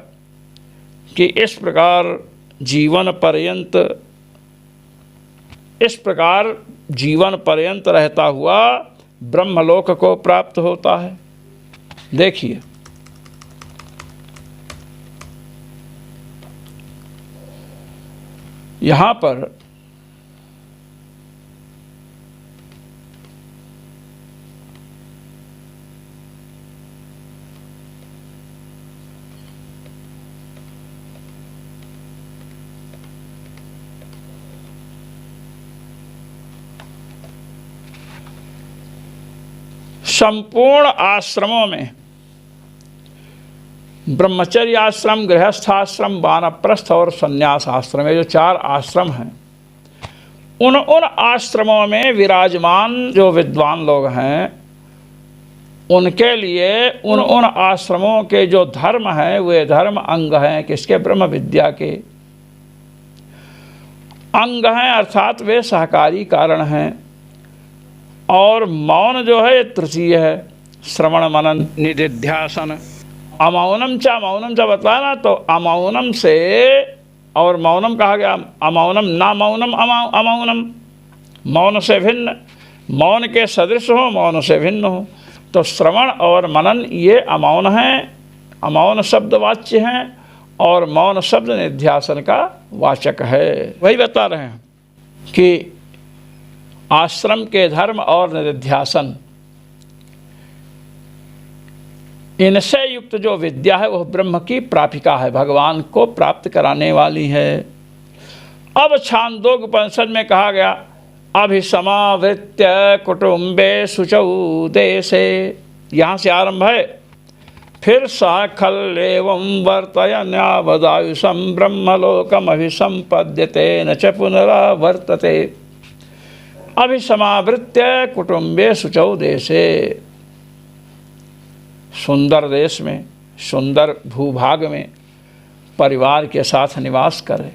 कि इस प्रकार जीवन पर्यंत रहता हुआ ब्रह्मलोक को प्राप्त होता है। देखिए, यहाँ पर संपूर्ण आश्रमों में ब्रह्मचर्य आश्रम, गृहस्थाश्रम, वानप्रस्थ और संन्यास आश्रम, ये जो चार आश्रम हैं, उन आश्रमों में विराजमान जो विद्वान लोग हैं उनके लिए उन आश्रमों के जो धर्म हैं वे धर्म अंग हैं किसके? ब्रह्म विद्या के अंग हैं, अर्थात वे सहकारी कारण हैं। और मौन जो है तृतीय है, श्रवण, मनन, निधिध्यासन। अमौनम चा बताया ना, तो अमौनम से, और मौनम कहा गया, अमौनम ना मौनम अमौनम, मौन से भिन्न, मौन के सदृश हो, मौन से भिन्न हो। तो श्रवण और मनन ये अमौन हैं, अमौन शब्द वाच्य हैं, और मौन शब्द निध्यासन का वाचक है। वही बता रहे हैं कि आश्रम के धर्म और निधिध्यासन, इनसे युक्त जो विद्या है वह ब्रह्म की प्रापिका है, भगवान को प्राप्त कराने वाली है। अब छांदोग्य उपनिषद में कहा गया, अभिसमावृत्य कुटुम्बे शुचौ देशे, यहाँ से आरंभ है। फिर साखल एवं वर्तयन्यावदायुषं ब्रह्मलोकम अभिसंपद्यते न च पुनरावर्तते। अभिसमावृत्य कुटुम्बे शुचौ देशे, सुंदर देश में, सुंदर भूभाग में परिवार के साथ निवास करे।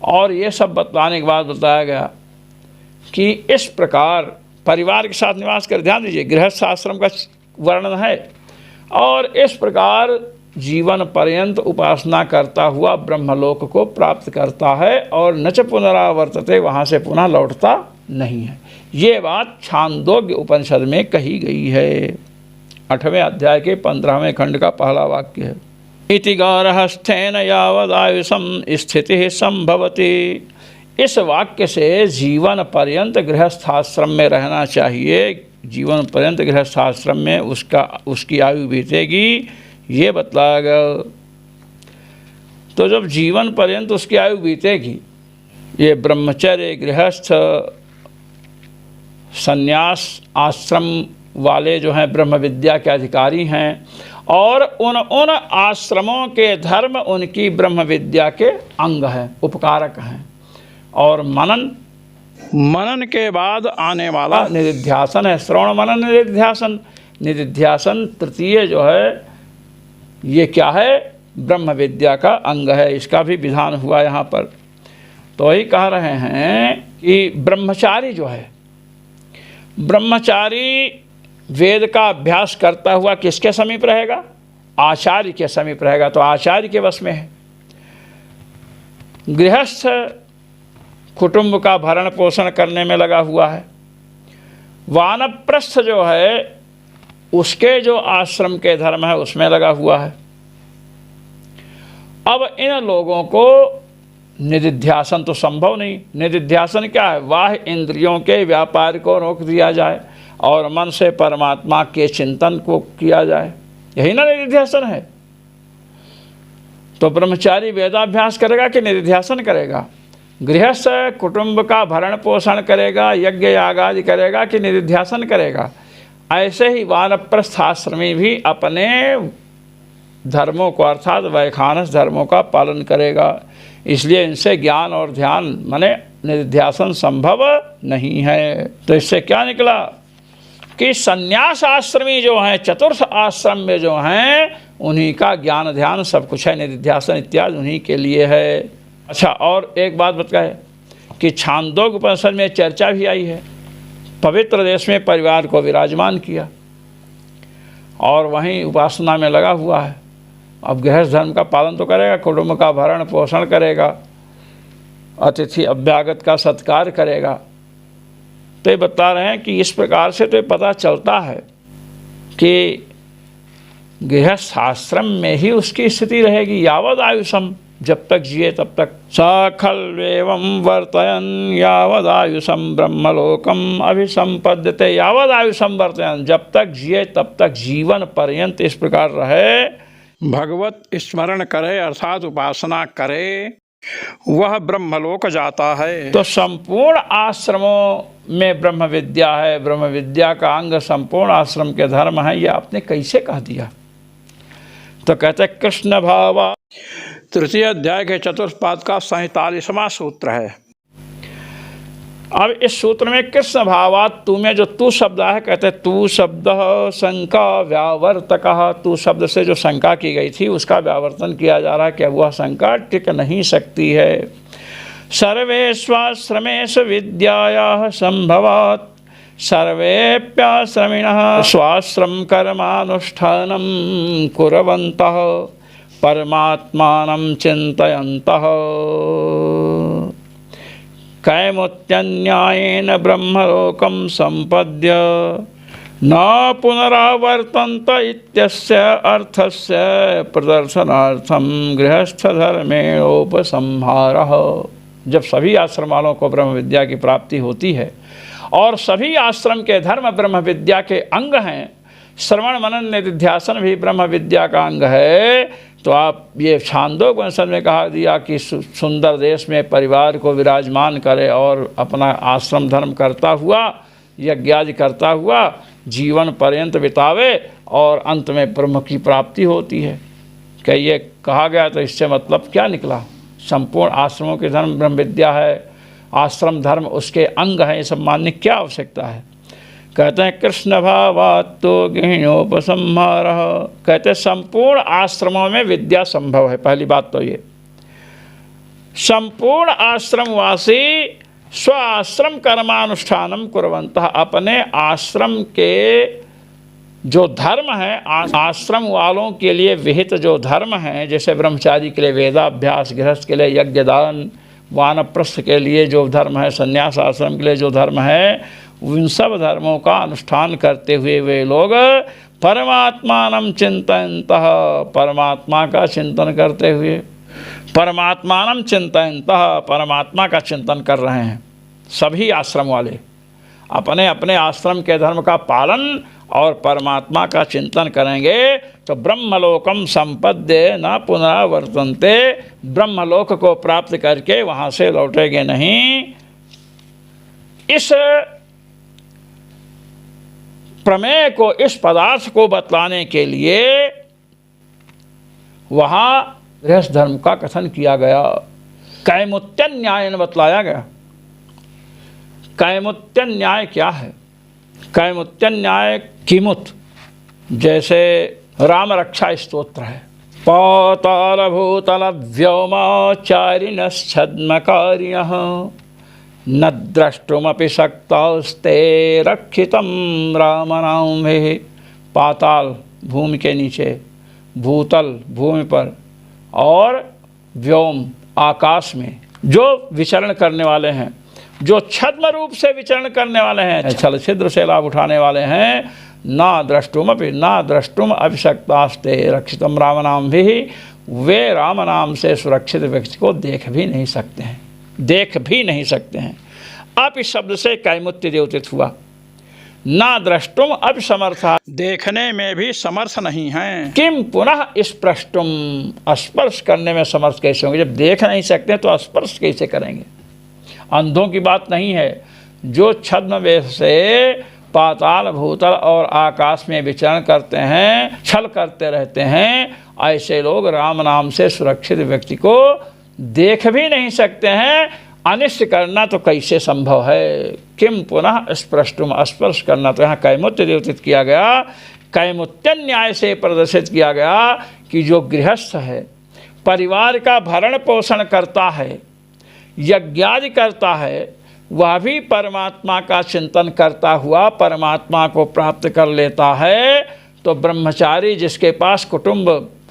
और ये सब बतलाने के बाद बताया गया कि इस प्रकार परिवार के साथ निवास कर, ध्यान दीजिए गृहस्थ आश्रम का वर्णन है, और इस प्रकार जीवन पर्यंत उपासना करता हुआ ब्रह्मलोक को प्राप्त करता है और न च पुनरावर्तते, वहाँ से पुनः लौटता नहीं है। ये बात छांदोग्य उपनिषद में कही गई है। 8वें अध्याय के 15वें खंड का पहला वाक्य है, इति गारहस्थेन यावदायुषं स्थितिः संभवति। इस वाक्य से जीवन पर्यंत गृहस्थाश्रम में रहना चाहिए, जीवन पर्यंत गृहस्थाश्रम में उसकी आयु बीतेगी, ये बतलाया गया। तो जब जीवन पर्यंत उसकी आयु बीतेगी, ये ब्रह्मचर्य, गृहस्थ, संन्यास आश्रम वाले जो हैं ब्रह्म विद्या के अधिकारी हैं, और उन आश्रमों के धर्म उनकी ब्रह्म विद्या के अंग हैं, उपकारक हैं। और मनन के बाद आने वाला निधिध्यासन है, श्रवण मनन निधिध्यासन। निधिध्यासन तृतीय जो है ये क्या है? ब्रह्म विद्या का अंग है, इसका भी विधान हुआ यहाँ पर। तो वही कह रहे हैं कि ब्रह्मचारी जो है, ब्रह्मचारी वेद का अभ्यास करता हुआ किसके समीप रहेगा? आचार्य के समीप रहेगा, तो आचार्य के वश में है। गृहस्थ कुटुंब का भरण पोषण करने में लगा हुआ है। वानप्रस्थ जो है उसके जो आश्रम के धर्म है उसमें लगा हुआ है। अब इन लोगों को निधिध्यासन तो संभव नहीं। निधिध्यासन क्या है? बाह्य इंद्रियों के व्यापार को रोक दिया जाए और मन से परमात्मा के चिंतन को किया जाए, यही ना निधिध्यासन है। तो ब्रह्मचारी वेदाभ्यास करेगा कि निधिध्यासन करेगा? गृहस्थ कुटुंब का भरण पोषण करेगा, यज्ञ याग आदि करेगा कि निधिध्यासन करेगा, ऐसे ही वानप्रस्थ आश्रमी भी अपने धर्मों को अर्थात वैखानस धर्मों का पालन करेगा। इसलिए इनसे ज्ञान और ध्यान माने निधिध्यासन संभव नहीं है। तो इससे क्या निकला कि संन्यास आश्रमी जो हैं, चतुर्थ आश्रम में जो हैं, उन्हीं का ज्ञान ध्यान सब कुछ है, निधिध्यासन इत्यादि उन्हीं के लिए है। अच्छा, और एक बात बताए कि छांदोग्य उपनिषद में चर्चा भी आई है, पवित्र देश में परिवार को विराजमान किया और वहीं उपासना में लगा हुआ है। अब गृहस्थ धर्म का पालन तो करेगा, कुटुंब का भरण पोषण करेगा, अतिथि अभ्यागत का सत्कार करेगा। तो ये बता रहे हैं कि इस प्रकार से तो पता चलता है कि गृहस्थ आश्रम में ही उसकी स्थिति रहेगी यावद आयुषम, जब तक जिए तब तक। सखल्वेवं वर्तयन यावद आयुषम ब्रह्मलोकम अभिसंपद्यते। यावद आयुषम वर्तयन, जब तक जिए तब तक जीवन पर्यंत इस प्रकार रहे, भगवत स्मरण करे अर्थात उपासना करे, वह ब्रह्मलोक जाता है। तो संपूर्ण आश्रमों में ब्रह्म विद्या है, ब्रह्म विद्या का अंग संपूर्ण आश्रम के धर्म है। ये आपने कैसे कह दिया? तो कहते कृष्ण भावा, तृतीय अध्याय के चतुर्थ पाद का 47वां सूत्र है। अब इस सूत्र में कृष्ण भावात तू में जो तू शब्द है, कहते तू शब्द शंका व्यावर्तक, तू शब्द से जो शंका की गई थी उसका व्यावर्तन किया जा रहा है कि वह शंका टिक नहीं सकती है। सर्वेष्वाश्रमेषु विद्यायाः संभवात् सर्वेप्याश्रमिणः स्वाश्रम कर्मानुष्ठानं कुर्वन्तः परमात्मानं चिन्तयन्तः कैमुत्यन्यायेन ब्रह्मलोकं संपद्य न पुनरावर्तन्त इत्यस्य अर्थस्य प्रदर्शनार्थं गृहस्थधर्मेणोपसंहारः। जब सभी आश्रम वालों को ब्रह्म विद्या की प्राप्ति होती है और सभी आश्रम के धर्म ब्रह्म विद्या के अंग हैं, श्रवण मनन निधिध्यासन भी ब्रह्म विद्या का अंग है, तो आप ये छांदोग्य उपनिषद में कहा दिया कि सुंदर देश में परिवार को विराजमान करे और अपना आश्रम धर्म करता हुआ, यज्ञादि करता हुआ जीवन पर्यंत बितावे और अंत में ब्रह्म की प्राप्ति होती है। क्या ये कहा गया? तो इससे मतलब क्या निकला? संपूर्ण आश्रमों के धर्म ब्रह्म विद्या है, आश्रम धर्म उसके अंग हैं, ये सब मानने की क्या आवश्यकता है? कहते हैं कृष्ण भावात् तो गृहिणोपसंहारः, कहते हैं संपूर्ण आश्रमों में विद्या संभव है। पहली बात तो ये, संपूर्ण आश्रमवासी स्व आश्रम कर्मानुष्ठानम कुर्वन्तः, अपने आश्रम के जो धर्म है, आश्रम वालों के लिए विहित जो धर्म हैं, जैसे ब्रह्मचारी के लिए वेदाभ्यास, गृहस्थ के लिए यज्ञदान, वानप्रस्थ के लिए जो धर्म है, संन्यास आश्रम के लिए जो धर्म है, उन सब धर्मों का अनुष्ठान करते हुए वे लोग परमात्मानं चिन्तयन्तः, परमात्मा का चिंतन करते हुए, परमात्मानं चिन्तयन्तः, परमात्मा का चिंतन कर रहे हैं। सभी आश्रम वाले अपने अपने आश्रम के धर्म का पालन और परमात्मा का चिंतन करेंगे तो ब्रह्मलोकम संपद्य न पुनरावर्तन्ते, ब्रह्मलोक को प्राप्त करके वहाँ से लौटेंगे नहीं। इस प्रमेय को, इस पदार्थ को बतलाने के लिए वहाँ गृहस्थ धर्म का कथन किया गया, कैमुत्यन्यायन बतलाया गया। कैमुत्यन्याय क्या है? कैमुत्यन्याय किमुत, जैसे राम रक्षा स्तोत्र है, पाताल भूतल व्योमाचारिणश्छद्मकारिणः न द्रष्टुमपि शक्तास्ते रक्षितं रामनामभिः। पाताल भूमि के नीचे, भूतल भूमि पर और व्योम आकाश में जो विचरण करने वाले हैं, जो छद्म रूप से विचरण करने वाले हैं, छल छिद्र से लाभ उठाने वाले हैं, ना द्रष्टुम अभिशक्तास्ते रक्षितम राम नाम भी, वे राम नाम से सुरक्षित व्यक्ति को देख भी नहीं सकते हैं, देख भी नहीं सकते हैं। आप इस शब्द से कैमुत्य द्योतित हुआ। ना द्रष्टुम अभिसमर्था, देखने में भी समर्थ नहीं हैं। किम पुनः स्पृष्टुम, स्पर्श करने में समर्थ कैसे होंगे? जब देख नहीं सकते तो स्पर्श कैसे करेंगे? अंधों की बात नहीं है। जो छद्म वेश से पाताल भूतल और आकाश में विचरण करते हैं, छल करते रहते हैं, ऐसे लोग राम नाम से सुरक्षित व्यक्ति को देख भी नहीं सकते हैं। अनिष्ट करना तो कैसे संभव है। किम पुनः स्पृष्टुम, स्पर्श करना तो यहाँ कैमुत्य द्योतित किया गया। कैमुत्य न्याय से प्रदर्शित किया गया कि जो गृहस्थ है, परिवार का भरण पोषण करता है, यज्ञादि करता है, वह भी परमात्मा का चिंतन करता हुआ परमात्मा को प्राप्त कर लेता है। तो ब्रह्मचारी जिसके पास कुटुंब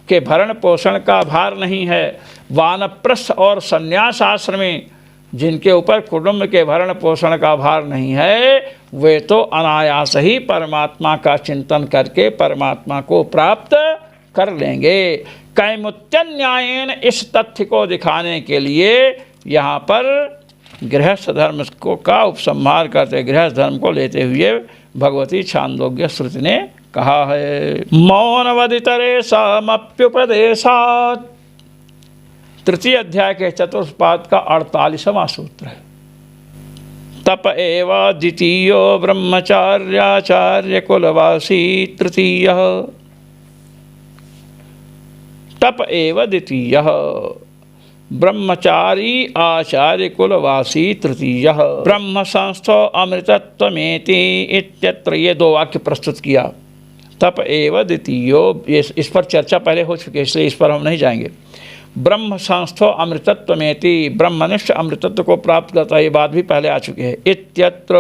के भरण पोषण का भार नहीं है, वानप्रस्थ और संन्यास आश्रमी जिनके ऊपर कुटुंब के भरण पोषण का भार नहीं है, वे तो अनायास ही परमात्मा का चिंतन करके परमात्मा को प्राप्त कर लेंगे। कैमुत्य न्यायेन, इस तथ्य को दिखाने के लिए यहाँ पर गृहस्थ धर्म को का उपसंहार करते, गृहस्थ धर्म को लेते हुए भगवती छांदोग्य श्रुति ने कहा है। मौनवदितरे समप्युपदेशात्, तृतीय अध्याय के चतुर्थ पाद का 48वां सूत्र है। तप एव द्वितीयो ब्रह्मचार्याचार्य कुलवासी तृतीयः, तप एव द्वितीयः ब्रह्मचारी आचार्य कुलवासी तृतीयः। ब्रह्म संस्थो अमृतत्वमेति इत्यत्र, ये दो वाक्य प्रस्तुत किया। तप एव द्वितीयो, इस पर चर्चा पहले हो चुकी है, इसलिए इस पर हम नहीं जाएंगे। ब्रह्म संस्थो अमृतत्वमेति, ब्रह्मनिष्ठ अमृतत्व को प्राप्त करता है, ये बात भी पहले आ चुकी है। इत्यत्र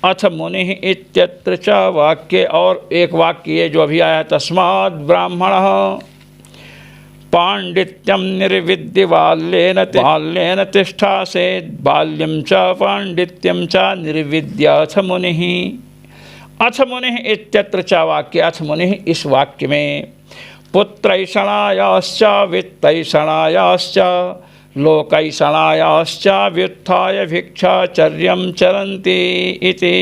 अथ मुनि इत्यत्र च वाक्य, और एक वाक्य ये जो अभी आया, तस्माद् ब्राह्मणः पांडित्यम निर्विद्य बाल्येन तिष्ठासेत्, बाल्यं च पांडित्यं च निर्विद्य अथ मुनिः। अथ मुनिः इत्यत्र च वाक्य, अथ मुनिः इस वाक्य में पुत्रैषणायाश्च वित्तैषणायाश्च लोकैषणायाश्च व्युत्थाय भिक्षाचर्यं चरन्ति इति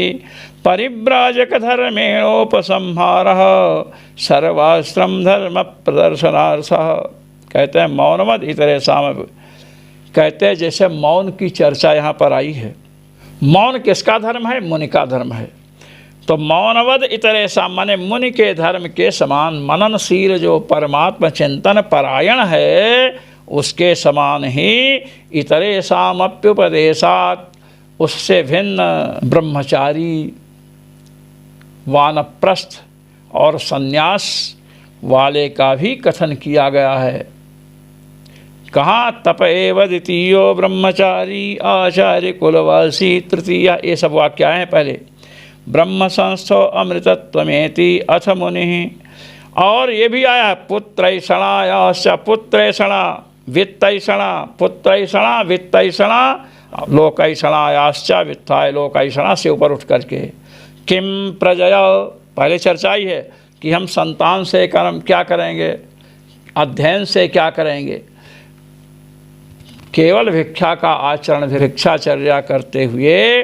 परिव्राजक धर्मेणोपसंहारः सर्वाश्रम धर्म प्रदर्शनार्थः। कहते हैं मौनवद इतरे साम, कहते हैं जैसे मौन की चर्चा यहाँ पर आई है। मौन किसका धर्म है? मुनि का धर्म है। तो मौनवद इतरे साम माने मुनि के धर्म के समान मननशील जो परमात्मा चिंतन परायण है, उसके समान ही इतरे सामप्युपदेशात्, उससे भिन्न ब्रह्मचारी, वानप्रस्थ और संन्यास वाले का भी कथन किया गया है। कहाँ? तप एव द्वितीयो ब्रह्मचारी आचार्य कुलवासी तृतीय, ये सब वाक्य आए हैं पहले। ब्रह्म संस्थो अमृतत्वमेति अथ मुनिः, और ये भी आया पुत्रैषणायाश्च, पुत्रैषणा वित्तैषणा, पुत्रैषणा वित्तैषणा लोकैषणायाश्च वित्ताय लोकैषणा से ऊपर उठ करके। किम प्रजया, पहले चर्चा ही है कि हम संतान से कर्म क्या करेंगे, अध्ययन से क्या करेंगे। केवल भिक्षा का आचरण, भिक्षाचर्या करते हुए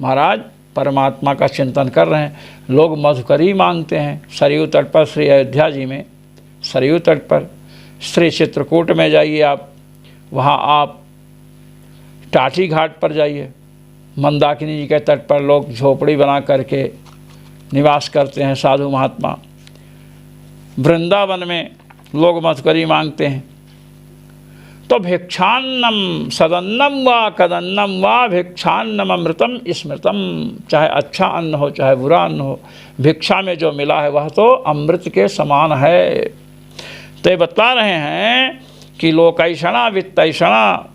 महाराज परमात्मा का चिंतन कर रहे हैं। लोग मधुकरी मांगते हैं सरयू तट पर, श्री अयोध्या जी में सरयू तट पर, श्री चित्रकूट में जाइए आप, वहाँ आप टाटी घाट पर जाइए, मंदाकिनी जी के तट पर लोग झोपड़ी बना करके निवास करते हैं साधु महात्मा। वृंदावन में लोग मधुकरी मांगते हैं। तो भिक्षान्नम सदन्नम वा कदन्नम वा भिक्षान्नम अमृतम स्मृतम, चाहे अच्छा अन्न हो चाहे बुरा अन्न हो, भिक्षा में जो मिला है वह तो अमृत के समान है। तो ये बता रहे हैं कि लोकैषणा वित्तैषणा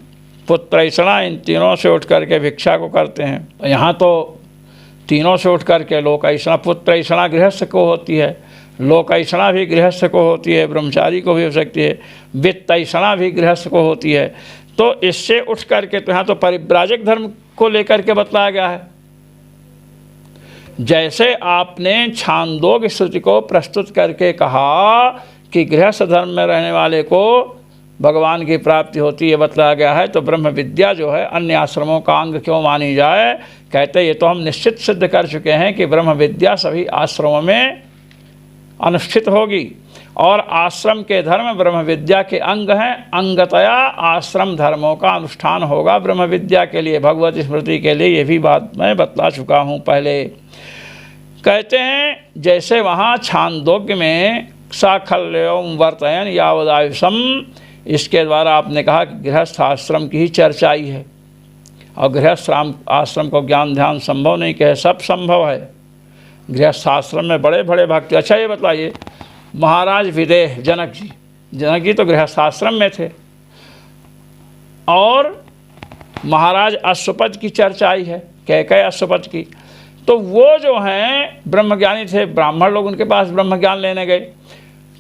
पुत्रैषणा, इन तीनों से उठ करके भिक्षा को करते हैं। यहाँ तो तीनों से उठ करके लोकैषणा, पुत्रैषणा गृहस्थ को होती है, लोकैषणा भी गृहस्थ को होती है, ब्रह्मचारी को भी हो सकती है, वित्तैषणा भी गृहस्थ को होती है। तो इससे उठ करके तो यहाँ तो परिव्राजक धर्म को लेकर के बतलाया गया है। जैसे आपने छांदोग्य श्रुति को प्रस्तुत करके कहा कि गृहस्थ धर्म में रहने वाले को भगवान की प्राप्ति होती है, बतलाया गया है। तो ब्रह्म विद्या जो है अन्य आश्रमों का अंग क्यों मानी जाए? कहते ये तो हम निश्चित सिद्ध कर चुके हैं कि ब्रह्म विद्या सभी आश्रमों में अनुष्ठित होगी। और आश्रम के धर्म ब्रह्म विद्या के अंग हैं। अंगतया आश्रम धर्मों का अनुष्ठान होगा ब्रह्म विद्या के लिए, भगवत स्मृति के लिए। ये भी बात मैं बतला चुका हूँ पहले। कहते हैं जैसे वहाँ छांदोग्य में साखल्योम वर्तयन यावदायुषम, इसके द्वारा आपने कहा कि गृहस्थ आश्रम की ही चर्चा आई है, और गृहस्थ आश्रम को ज्ञान ध्यान संभव नहीं कहे, सब संभव है। गृहस्थ आश्रम में बड़े बड़े भक्त। अच्छा ये बताइए, महाराज विदेह जनक जी तो गृहस्थ आश्रम में थे, और महाराज अश्वपद की चर्चा आई है, कैकेयी अश्वपद की। तो वो जो हैं ब्रह्मज्ञानी थे, ब्राह्मण लोग उनके पास ब्रह्म ज्ञान लेने गए।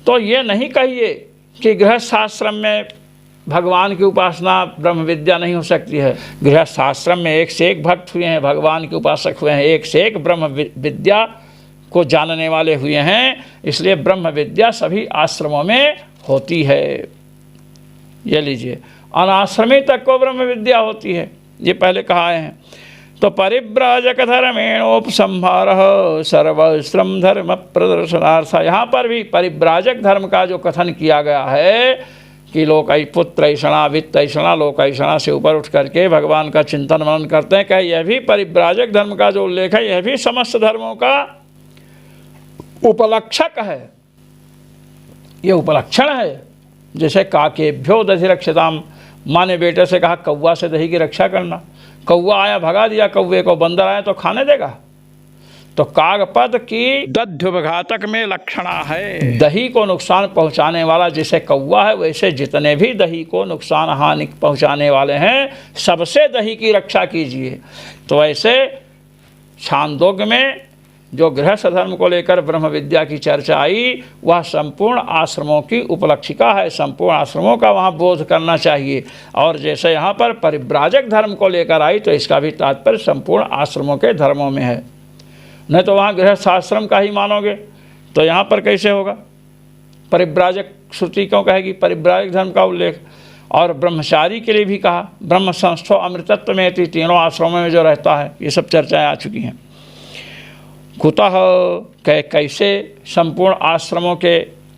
तो ये नहीं कहिए कि गृहस्थ आश्रम में भगवान की उपासना ब्रह्म विद्या नहीं हो सकती है। गृहस्थ आश्रम में एक से एक भक्त हुए हैं, भगवान के उपासक हुए हैं, एक से एक ब्रह्म विद्या को जानने वाले हुए हैं। इसलिए ब्रह्म विद्या सभी आश्रमों में होती है। ये लीजिए, अनाश्रमी तक को ब्रह्म विद्या होती है, ये पहले कहा है। तो परिव्राजक धर्मेणोपसंहार सर्वाश्रम धर्म प्रदर्शनार्थ, यहाँ पर भी परिव्राजक धर्म का जो कथन किया गया है कि पुत्रैषणा वित्तैषणा लोकैषणा से ऊपर उठ करके भगवान का चिंतन मनन करते हैं, क्या यह भी परिव्राजक धर्म का जो उल्लेख है, यह भी समस्त धर्मों का उपलक्षक है, ये उपलक्षण है। जैसे काकेभ्यो दधि रक्षताम, माँ ने बेटे से कहा कौवा से दही की रक्षा करना, कौवा आया भगा दिया कौवे को, बंदर आया तो खाने देगा। तो कागपद की दध्युपघातक में लक्षणा है, दही को नुकसान पहुंचाने वाला जैसे कौवा है, वैसे जितने भी दही को नुकसान हानि पहुंचाने वाले हैं, सबसे दही की रक्षा कीजिए। तो ऐसे छांदोग्य में जो गृहस्थ धर्म को लेकर ब्रह्म विद्या की चर्चा आई, वह संपूर्ण आश्रमों की उपलक्षिका है, संपूर्ण आश्रमों का वहाँ बोध करना चाहिए। और जैसे यहाँ पर परिव्राजक धर्म को लेकर आई, तो इसका भी तात्पर्य संपूर्ण आश्रमों के धर्मों में है। नहीं तो वहाँ गृहस्थ आश्रम का ही मानोगे तो यहाँ पर कैसे होगा? परिव्राजक श्रुति क्यों कहेगी? परिव्राजक धर्म का उल्लेख। और ब्रह्मचारी के लिए भी कहा, ब्रह्म संस्थो अमृतत्व में, तीनों आश्रमों में जो रहता है, ये सब चर्चाएँ आ चुकी हैं। कुतः कैसे संपूर्ण आश्रमों के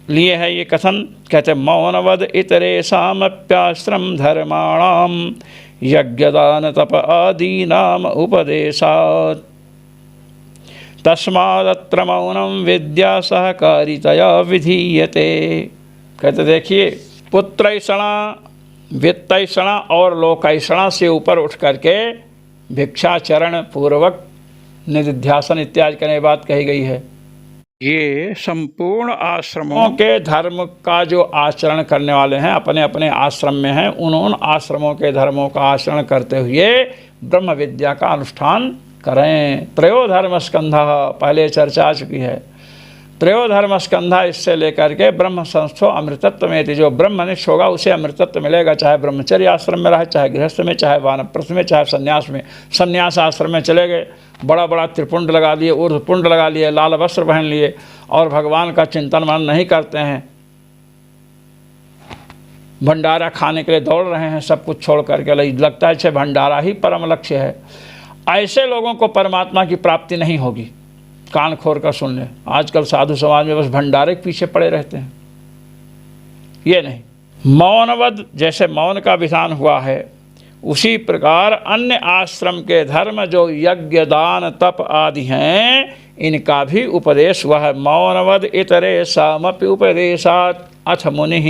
लिए है ये कथन? कहते मौनवद इतरेषामप्याश्रम धर्माणाम यज्ञदान तप आदीनाम उपदेशात् तस्मादत्र मौनम विद्या सहकारितया विधीयते। कहते देखिए, पुत्रैषणा वित्तैषणा और लोकैषणा से ऊपर उठ करके भिक्षाचरण पूर्वक निधिध्यासन इत्यादि करने की बात कही गई है। ये संपूर्ण आश्रमों के धर्म का जो आचरण करने वाले हैं, अपने अपने आश्रम में हैं, उन आश्रमों के धर्मों का आचरण करते हुए ब्रह्म विद्या का अनुष्ठान करें। त्रयो धर्म स्कंधा पहले चर्चा आ चुकी है। त्रयो धर्म स्कंधा इससे लेकर के ब्रह्म संस्थो अमृतत्व में, जो ब्रह्मनिष्ठ होगा उसे अमृतत्व मिलेगा, चाहे ब्रह्मचर्य आश्रम में रहे, चाहे गृहस्थ में, चाहे वानप्रस्थ में, चाहे संन्यास में। संन्यास आश्रम में चले गए, बड़ा बड़ा त्रिपुंड लगा लिए, ऊर्ध्वपुंड लगा लिए, लाल वस्त्र पहन लिए, और भगवान का चिंतन मनन नहीं करते हैं, भंडारा खाने के लिए दौड़ रहे हैं, सब कुछ छोड़ करके लगता है छे भंडारा ही परम लक्ष्य है। ऐसे लोगों को परमात्मा की प्राप्ति नहीं होगी। कान खोल कर सुन ले, आजकल साधु समाज में बस भंडारे के पीछे पड़े रहते हैं। ये नहीं, मौनवद जैसे मौन का विधान हुआ है, उसी प्रकार अन्य आश्रम के धर्म जो यज्ञ दान तप आदि हैं, इनका भी उपदेश हुआ है। मौनवद इतरेषामपि उपदेशात् अथ मुनिः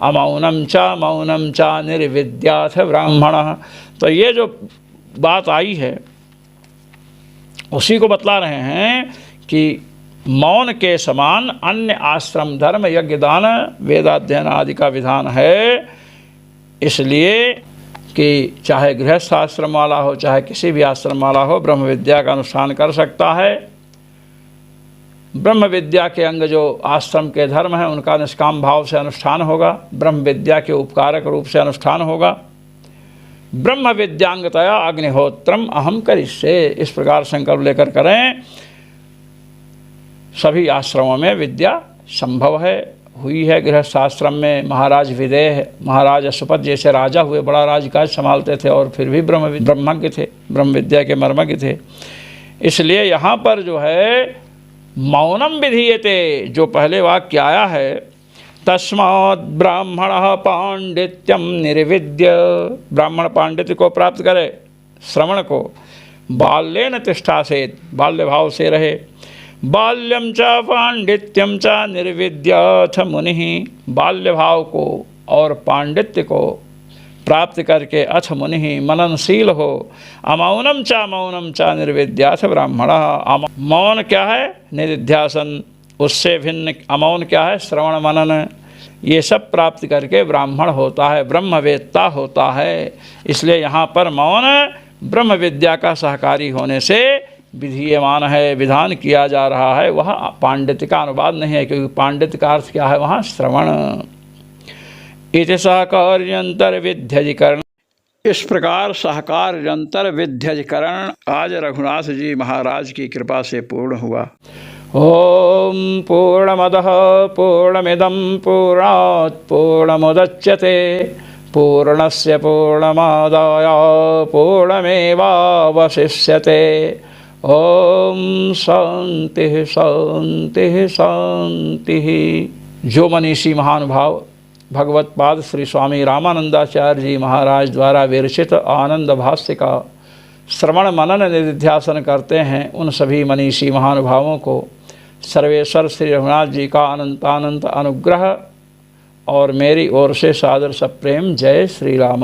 अमौनम च निर्विद्याथ ब्राह्मणः। तो ये जो बात आई है उसी को बतला रहे हैं कि मौन के समान अन्य आश्रम धर्म यज्ञ दान वेदाध्ययन आदि का विधान है। इसलिए कि चाहे गृहस्थ आश्रम वाला हो, चाहे किसी भी आश्रम वाला हो, ब्रह्म विद्या का अनुष्ठान कर सकता है। ब्रह्म विद्या के अंग जो आश्रम के धर्म हैं, उनका निष्काम भाव से अनुष्ठान होगा, ब्रह्म विद्या के उपकारक रूप से अनुष्ठान होगा। ब्रह्म विद्यांगतया अग्निहोत्रम अहम करिष्ये, इस प्रकार संकल्प लेकर करें। सभी आश्रमों में विद्या संभव है, हुई है। गृहस्थ आश्रम में महाराज विदेह, महाराज अश्वपद जैसे राजा हुए, बड़ा राजकाज संभालते थे, और फिर भी ब्रह्मज्ञ थे, ब्रह्म विद्या के मर्मज्ञ थे। इसलिए यहाँ पर जो है मौनम विधीयते, जो पहले वाक्य आया है, तस्मात् ब्राह्मणः पांडित्यम निर्विद्य, ब्राह्मण पांडित्य को प्राप्त करे, श्रवण को, बाल्येन तिष्ठासेत्, बाल्य भाव से रहे, बाल्यम च पांडित्यम च निर्विद्याथ मुनिः, बाल्य भाव को और पांडित्य को प्राप्त करके अथ मुनिः मननशील हो, अमौनम च निर्विद्याथ ब्राह्मणः, मौन क्या है, निधिध्यासन, उससे भिन्न अमौन क्या है, श्रवण मनन, ये सब प्राप्त करके ब्राह्मण होता है, ब्रह्मवेत्ता होता है। इसलिए यहाँ पर मौन ब्रह्म विद्या का सहकारी होने से विधीयमान है, विधान किया जा रहा है, वह पांडित्य का अनुवाद नहीं है, क्योंकि पांडित्य का अर्थ क्या है वहाँ, श्रवण। इति सहकार्यंतर विध्यधिकरण, इस प्रकार सहकार्यंतर विध्यधिकरण आज रघुनाथ जी महाराज की कृपा से पूर्ण हुआ। ओम पूर्णमदः पूर्णमिदं पूर्णात् पूर्णमुदच्यते पूर्णस्य पूर्णमादाय पूर्णमेवावशिष्यते। ओम शांति शांति शांति। जो मनीषी महानुभाव भगवत्पाद श्री स्वामी रामानंदाचार्य जी महाराज द्वारा विरचित आनंद भाष्य का श्रवण मनन निधिध्यासन करते हैं, उन सभी मनीषी महानुभावों को सर्वेश्वर श्री रघुनाथ जी का अनंतानंत अनुग्रह और मेरी ओर से सादर सप्रेम जय श्री राम।